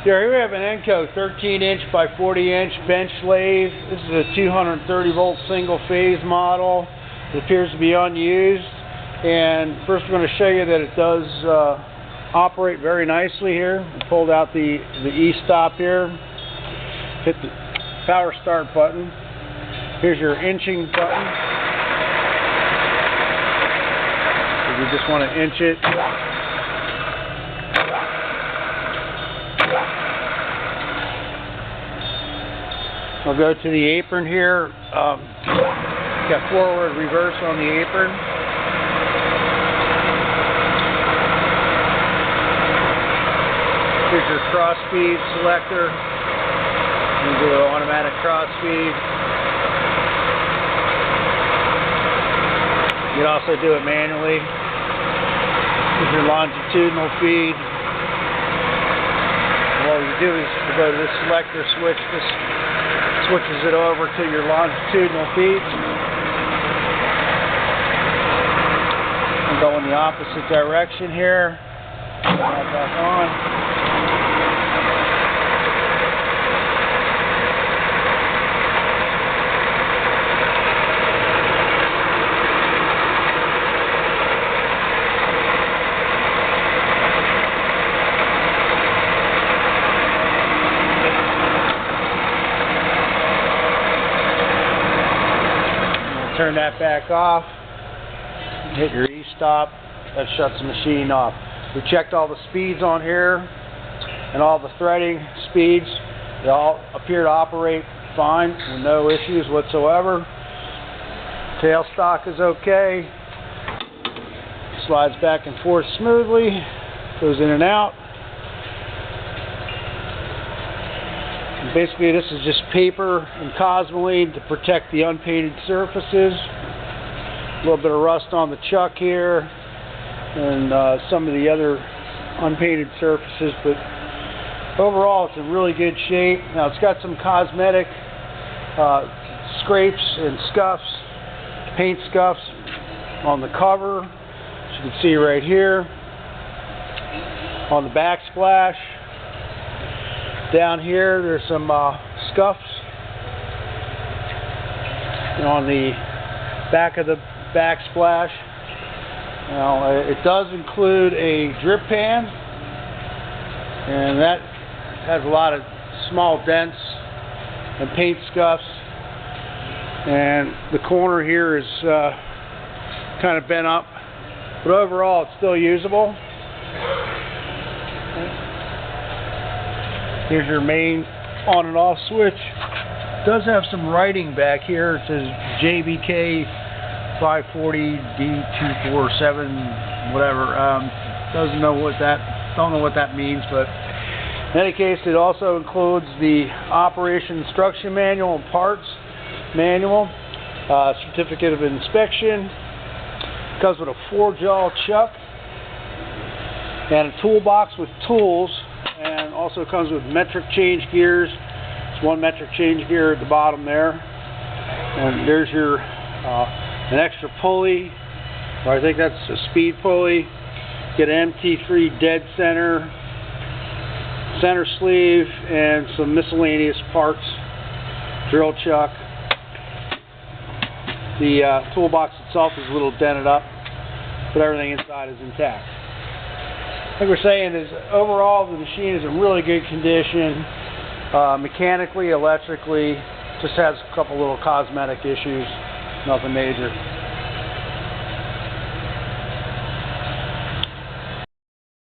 Here we have an ENCO 13-inch by 40-inch bench lathe. This is a 230-volt single-phase model. It appears to be unused. And first we're going to show you that it does operate very nicely here. We pulled out the E-stop here. Hit the power start button. Here's your inching button. If you just want to inch it. We'll go to the apron here. Got forward, reverse on the apron. Here's your cross speed selector. You can do an automatic cross speed. You can also do it manually. Here's your longitudinal feed. What you do is you go to this selector switch. This switches it over to your longitudinal feed. And go in the opposite direction here. Back on. Turn that back off, hit your E-stop, that shuts the machine off. We checked all the speeds on here and all the threading speeds. They all appear to operate fine with no issues whatsoever. Tailstock is okay. Slides back and forth smoothly, goes in and out. Basically, this is just paper and Cosmoline to protect the unpainted surfaces. A little bit of rust on the chuck here and some of the other unpainted surfaces, but overall it's in really good shape. Now it's got some cosmetic scrapes and scuffs, paint scuffs on the cover, as you can see right here, on the backsplash. Down here, there's some scuffs on the back of the backsplash. Now, it does include a drip pan, and that has a lot of small dents and paint scuffs. And the corner here is kind of bent up, but overall, it's still usable. Here's your main on and off switch. It does have some writing back here. It says JBK 540D247, whatever. Don't know what that means, but in any case, it also includes the operation instruction manual and parts manual, certificate of inspection. It comes with a 4-jaw chuck and a toolbox with tools. And also comes with metric change gears. It's one metric change gear at the bottom there. And there's your an extra pulley, or I think that's a speed pulley. Get an MT3 dead center, center sleeve, and some miscellaneous parts. Drill chuck. The toolbox itself is a little dented up, but everything inside is intact. Like we're saying is overall the machine is in really good condition, mechanically, electrically, just has a couple little cosmetic issues, nothing major.